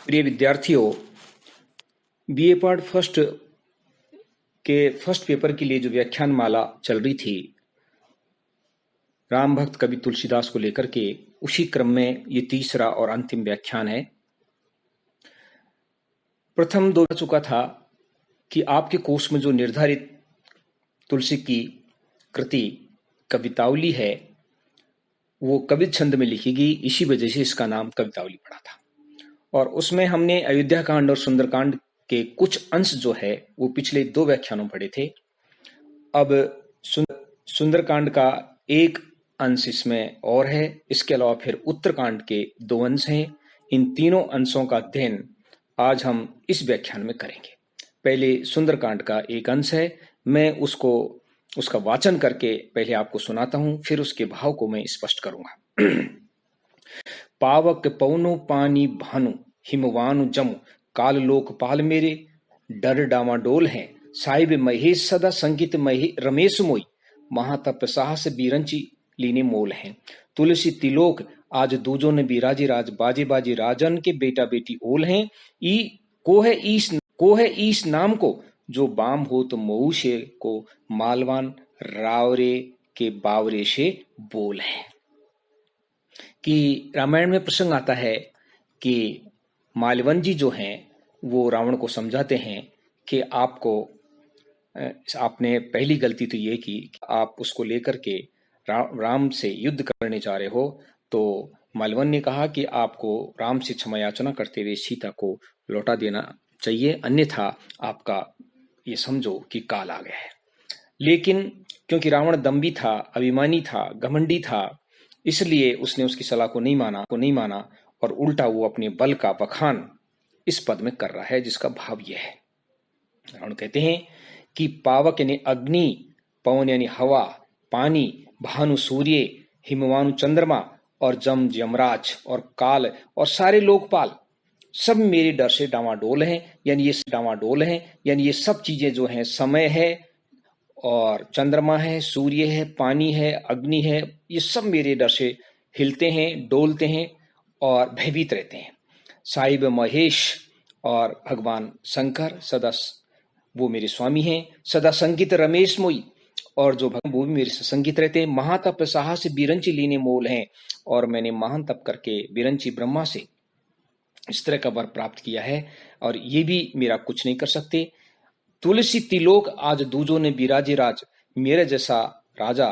प्रिय विद्यार्थियों, BA part first के फर्स्ट पेपर के लिए जो व्याख्यान माला चल रही थी राम भक्त कवि तुलसीदास को लेकर के, उसी क्रम में ये तीसरा और अंतिम व्याख्यान है। प्रथम दो चुका था कि आपके कोर्स में जो निर्धारित तुलसी की कृति कवितावली है वो कवित छंद में लिखी गई, इसी वजह से इसका नाम कवितावली पड़ा था। और उसमें हमने अयोध्या कांड और सुंदरकांड के कुछ अंश जो है वो पिछले दो व्याख्यानों पढ़े थे। अब सुंदरकांड का एक अंश इसमें और है, इसके अलावा फिर उत्तरकांड के दो अंश हैं। इन तीनों अंशों का अध्ययन आज हम इस व्याख्यान में करेंगे। पहले सुंदरकांड का एक अंश है, मैं उसका वाचन करके पहले आपको सुनाता हूं, फिर उसके भाव को मैं स्पष्ट करूंगा। पावक पौनो पानी भानु हिमवानु जमु काल लोकपाल मेरे डर डामाडोल हैं साहिब महेश सदा संगीत रमेश मोई महातप साहस बीरंची लीने मोल हैं तुलसी तिलोक आज दूजों ने बिराजी राज बाजे बाजे राजन के बेटा बेटी ओल हैं ई को है ईस नाम को जो बाम हो तो मऊ से को मालवान रावरे के बावरे से बोल हैं। कि रामायण में प्रसंग आता है कि मालवन जी जो हैं वो रावण को समझाते हैं कि आपने पहली गलती तो ये की कि आप उसको लेकर के राम से युद्ध करने जा रहे हो। तो मालवन ने कहा कि आपको राम से क्षमा याचना करते हुए सीता को लौटा देना चाहिए, अन्यथा आपका ये समझो कि काल आ गया है। लेकिन क्योंकि रावण दम्भी था, अभिमानी था, घमंडी था, इसलिए उसने उसकी सलाह को नहीं माना और उल्टा वो अपने बल का बखान इस पद में कर रहा है, जिसका भाव यह है। रावण कहते हैं कि पावक यानी अग्नि, पवन यानी हवा, पानी, भानु सूर्य, हिमवानु चंद्रमा और जम यमराज और काल और सारे लोकपाल सब मेरे डर से डामाडोल हैं। यानी ये सब चीजें जो हैं, समय है और चंद्रमा है, सूर्य है, पानी है, अग्नि है, ये सब मेरे डर से हिलते हैं, डोलते हैं और भयभीत रहते हैं। साहिब महेश और भगवान शंकर सदा वो मेरे स्वामी हैं। सदा संगीत रमेश मोई और जो भगवान वो भी मेरे से संगीत रहते हैं। महातप साहस बिरंची लीने मोल हैं और मैंने महान तप करके बिरंची ब्रह्मा से इस तरह का वर प्राप्त किया है और ये भी मेरा कुछ नहीं कर सकते। तुलसी तिलोक आज दूजों ने बिराजे राज, मेरे जैसा राजा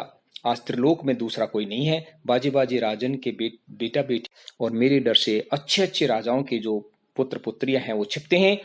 आज त्रिलोक में दूसरा कोई नहीं है। बाजे बाजे राजन के बेटा बेटी और मेरे डर से अच्छे अच्छे राजाओं के जो पुत्र पुत्रियां हैं वो छिपते हैं।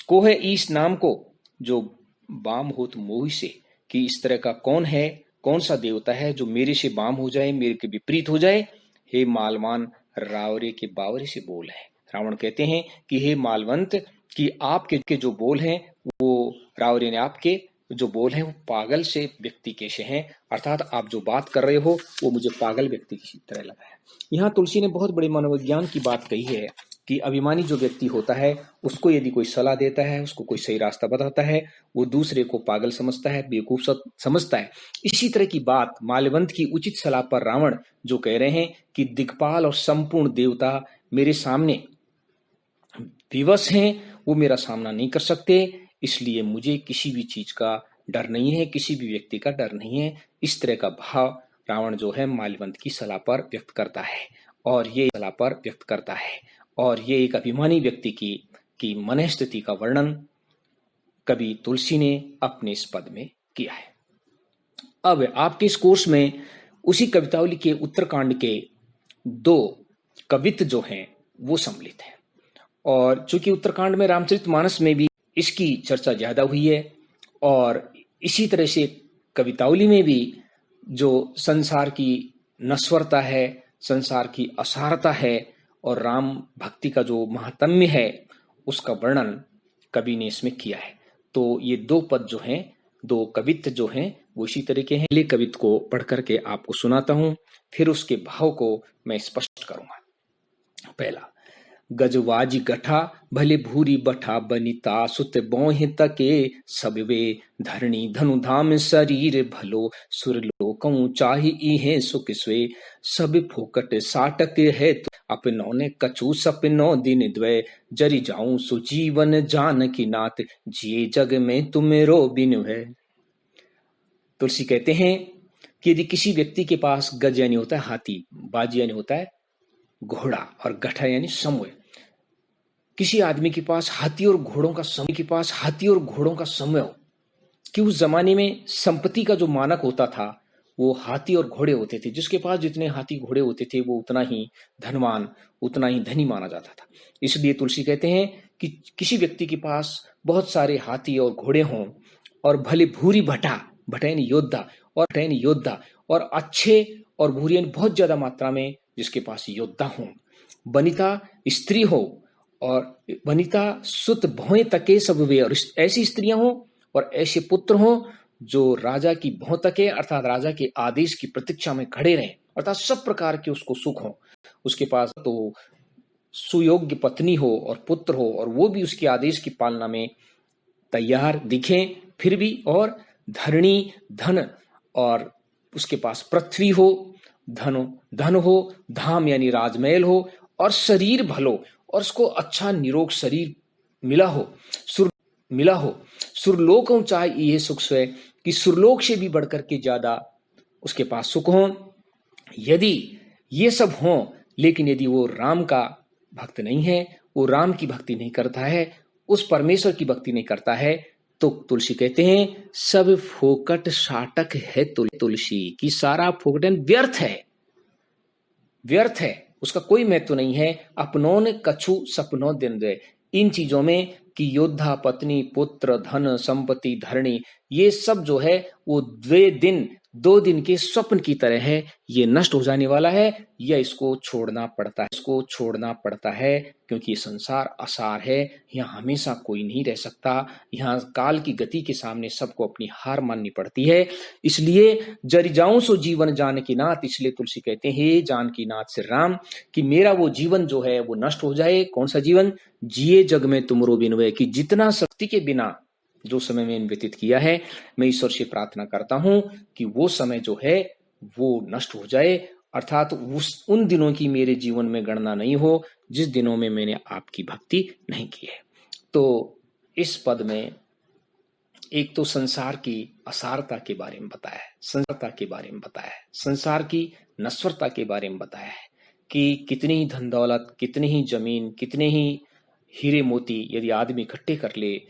को है ईस नाम को जो बाम होत मोहि से, कि इस तरह का कौन है, कौन सा देवता है जो मेरे से बाम हो जाए, मेरे के विपरीत हो जाए। हे मालवान रावरे के बावरे से बोल है। रावण कहते हैं कि हे मालवंत, कि आपके जो बोल हैं वो रावरे ने आपके जो बोल हैं वो पागल से व्यक्ति के से हैं, अर्थात आप जो बात कर रहे हो वो मुझे पागल व्यक्ति की तरह लगा है। यहाँ तुलसी ने बहुत बड़े मनोविज्ञान की बात कही है कि अभिमानी जो व्यक्ति होता है उसको यदि कोई सलाह देता है, उसको कोई सही रास्ता बताता है, वो दूसरे को पागल समझता है, बेवकूफ समझता है। इसी तरह की बात माल्यवंत की उचित सलाह पर रावण जो कह रहे हैं कि दिक्पाल और संपूर्ण देवता मेरे सामने विवश हैं, वो मेरा सामना नहीं कर सकते, इसलिए मुझे किसी भी चीज का डर नहीं है, किसी भी व्यक्ति का डर नहीं है। इस तरह का भाव रावण जो है माल्यवंत की सलाह पर व्यक्त करता है और ये एक अभिमानी व्यक्ति की मनःस्थिति का वर्णन कवि तुलसी ने अपने इस पद में किया है। अब आपके इस कोर्स में उसी कवितावली के उत्तरकांड के दो कवित्त जो हैं वो सम्मिलित हैं और चूंकि उत्तरकांड में रामचरितमानस में भी इसकी चर्चा ज्यादा हुई है और इसी तरह से कवितावली में भी जो संसार की नश्वरता है, संसार की असारता है और राम भक्ति का जो महात्म्य है उसका वर्णन कवि ने इसमें किया है। तो ये दो पद जो हैं, दो कवित्त जो हैं वो इसी तरह के हैं। पहले कवित्त को पढ़ करके आपको सुनाता हूं, फिर उसके भाव को मैं स्पष्ट करूंगा। पहला, गजवाजी गठा भले भूरी बठा बनिता सुत बोहि तके सब वे धरणी धनुधाम शरीर भलो सुरलोकं चाहि इहे सुख स्वे सब फोकट साटक है अपनों ने कछु सपनो दिन द्वय जरि जाऊं सुजीवन जानकी नाथ जिए जग में तुमेरो बिनु है। तुलसी कहते हैं कि यदि किसी व्यक्ति के पास गज यानी होता है हाथी, बाजी यानी होता है घोड़ा, और गठा यानी समूह, किसी आदमी के पास हाथी और घोड़ों का समय हो, कि उस जमाने में संपत्ति का जो मानक होता था वो हाथी और घोड़े होते थे। जिसके पास जितने हाथी घोड़े होते थे वो उतना ही धनवान, उतना ही धनी माना जाता था। इसलिए तुलसी कहते हैं कि किसी व्यक्ति के पास बहुत सारे हाथी और घोड़े हों और भले भूरी भटा यानी योद्धा और अच्छे और भूरी यानी बहुत ज्यादा मात्रा में जिसके पास योद्धा हों, बनिता स्त्री हो और बनिता सुत भौं तके सब वे, और ऐसी स्त्रियां हों और ऐसे पुत्र हों जो राजा की भौं तके अर्थात राजा के आदेश की प्रतीक्षा में खड़े रहें, अर्थात सब प्रकार के उसको सुख हो। उसके पास तो सुयोग्य पत्नी हो और पुत्र हो और वो भी उसके आदेश की पालना में तैयार दिखें फिर भी, और धरणी धन और उसके पास पृथ्वी हो, धन हो, धाम यानी राजमहल हो, और शरीर भलो और उसको अच्छा निरोग शरीर मिला हो, सुरलोक चाहे ये सुख स्वे, कि सुरलोक से भी बढ़कर के ज्यादा उसके पास सुख हो। यदि ये सब हो लेकिन यदि वो राम का भक्त नहीं है, वो राम की भक्ति नहीं करता है, उस परमेश्वर की भक्ति नहीं करता है, तो तुलसी कहते हैं सब फोकट साटक है तुलसी, की सारा फोकटन व्यर्थ है, उसका कोई महत्व नहीं है। अपनों ने कछु सपनों दिन दे, इन चीजों में कि योद्धा पत्नी पुत्र धन संपत्ति धरणी, ये सब जो है वो 2 दिन के स्वप्न की तरह है, ये नष्ट हो जाने वाला है, या इसको छोड़ना पड़ता है, क्योंकि ये संसार असार है, यहाँ हमेशा कोई नहीं रह सकता, यहाँ काल की गति के सामने सबको अपनी हार माननी पड़ती है। इसलिए जरि जाऊं सो जीवन जानकी नाथ, इसलिए तुलसी कहते हैं हे जानकी नाथ श्री राम, कि मेरा वो जीवन जो है वो नष्ट हो जाए। कौन सा जीवन? जिए जग में तुमरो बिनवे, कि जितना शक्ति के बिना जो समय मैंने व्यतीत किया है, मैं ईश्वर से प्रार्थना करता हूं कि वो समय जो है वो नष्ट हो जाए, अर्थात उन दिनों की मेरे जीवन में गणना नहीं हो जिस दिनों में मैंने आपकी भक्ति नहीं की है। तो इस पद में एक तो संसार की असारता के बारे में बताया है, संसार की नश्वरता के बारे में बताया है, कि कितनी ही धन दौलत, कितनी ही जमीन, कितने ही हीरे मोती यदि आदमी इकट्ठे कर ले,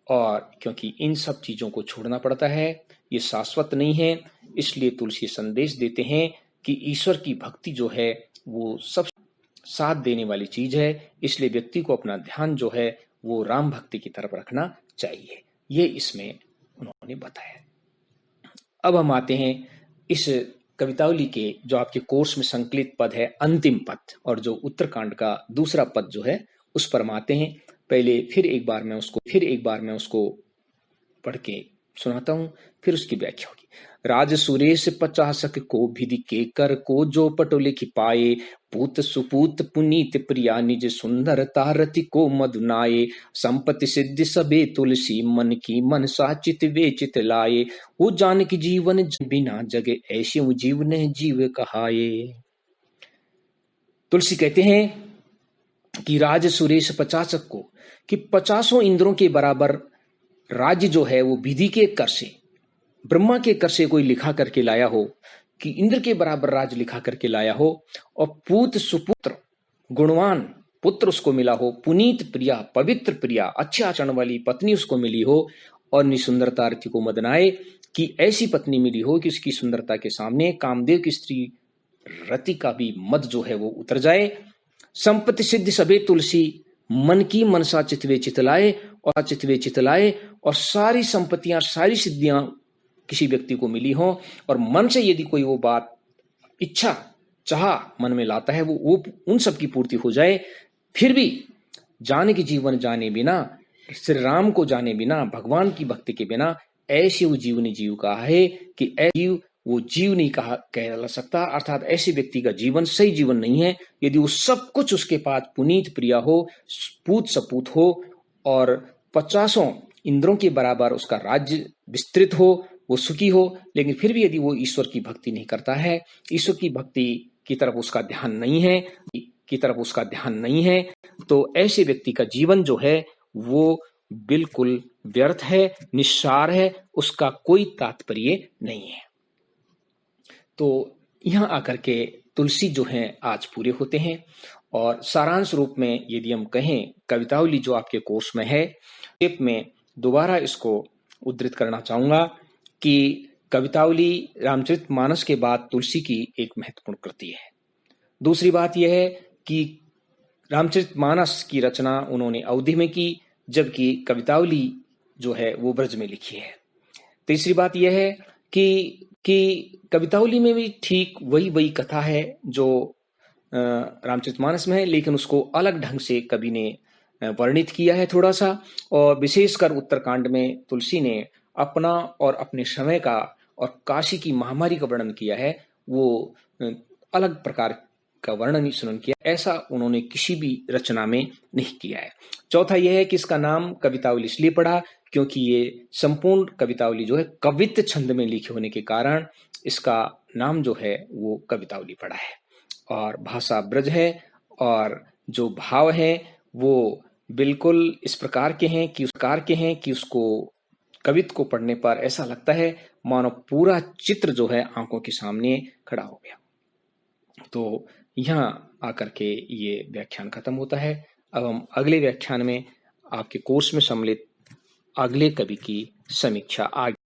और क्योंकि इन सब चीजों को छोड़ना पड़ता है, ये शाश्वत नहीं है। इसलिए तुलसी संदेश देते हैं कि ईश्वर की भक्ति जो है वो सब साथ देने वाली चीज है, इसलिए व्यक्ति को अपना ध्यान जो है वो राम भक्ति की तरफ रखना चाहिए। ये इसमें उन्होंने बताया। अब हम आते हैं इस कवितावली के जो आपके कोर्स में संकलित पद है अंतिम पद, और जो उत्तरकांड का दूसरा पद जो है उस पर हम आते हैं। पहले फिर एक बार मैं उसको पढ़ के सुनाता हूं, फिर उसकी व्याख्या होगी। राज सुरेश 50 को विधि के कर को जो पटो लिखि पाए, पूत सुपूत पुनीत प्रिया निज सुंदर तारति को मधुनाए, संपत्ति सिद्धि सबे तुलसी मन की मनसा चित वे चित लाए, वो जानकी जीवन बिना जगे ऐसे वो जीवन जीव कहाए। तुलसी कहते हैं कि राज सुरेश 50 को, कि 50 इंद्रों के बराबर राज्य जो है वो विधि के कर से, ब्रह्मा के कर से कोई लिखा करके लाया हो, कि इंद्र के बराबर राज लिखा करके लाया हो, और पूत सुपुत्र गुणवान पुत्र उसको मिला हो, पुनीत प्रिया पवित्र प्रिया अच्छे आचरण वाली पत्नी उसको मिली हो, और निसुंदरता रति को मदनाए, कि ऐसी पत्नी मिली हो कि उसकी सुंदरता के सामने कामदेव की स्त्री रति का भी मद जो है वो उतर जाए। संपत्ति सिद्धि सबे तुलसी मन की मनसा चितवे चितलाए, और सारी संपत्तियां सारी सिद्धियां किसी व्यक्ति को मिली हो, और मन से यदि कोई वो बात इच्छा चाह मन में लाता है वो उन सब की पूर्ति हो जाए, फिर भी जाने की जीवन जाने बिना, श्री राम को जाने बिना, भगवान की भक्ति के बिना ऐसे वो जीवनी जीव कहा है कि ऐसे जीव वो जीव नहीं कहा जा सकता। अर्थात ऐसे व्यक्ति का जीवन सही जीवन नहीं है यदि वो सब कुछ उसके पास पुनीत प्रिया हो, पूत सपूत हो और 50 इंद्रों के बराबर उसका राज्य विस्तृत हो, वो सुखी हो, लेकिन फिर भी यदि वो ईश्वर की भक्ति नहीं करता है, ईश्वर की भक्ति की तरफ उसका ध्यान नहीं है, तो ऐसे व्यक्ति का जीवन जो है वो बिल्कुल व्यर्थ है, निस्सार है, उसका कोई तात्पर्य नहीं है। तो यहाँ आकर के तुलसी जो है आज पूरे होते हैं। और सारांश रूप में यदि हम कहें, कवितावली जो आपके कोर्स में है, टिप में दोबारा इसको उद्धृत करना चाहूंगा कि कवितावली रामचरितमानस के बाद तुलसी की एक महत्वपूर्ण कृति है। दूसरी बात यह है कि रामचरितमानस की रचना उन्होंने अवधि में की, जबकि कवितावली जो है वो ब्रज में लिखी है। तीसरी बात यह है कि कवितावली में भी ठीक वही कथा है जो रामचरितमानस में है, लेकिन उसको अलग ढंग से कवि ने वर्णित किया है थोड़ा सा। और विशेषकर उत्तरकांड में तुलसी ने अपना और अपने समय का और काशी की महामारी का वर्णन किया है। वो अलग प्रकार का वर्णन सुनन किया, ऐसा उन्होंने किसी भी रचना में नहीं किया है। चौथा यह है कि इसका नाम कवितावली इसलिए पड़ा क्योंकि ये संपूर्ण कवितावली जो है कवित्त छंद में लिखे होने के कारण इसका नाम जो है वो कवितावली पड़ा है। और भाषा ब्रज है और जो भाव है वो बिल्कुल इस प्रकार के हैं कि उसको कवित्त को पढ़ने पर ऐसा लगता है मानो पूरा चित्र जो है आंखों के सामने खड़ा हो गया। तो यहाँ आकर के ये व्याख्यान खत्म होता है। अब हम अगले व्याख्यान में आपके कोर्स में सम्मिलित अगले कवि की समीक्षा आगे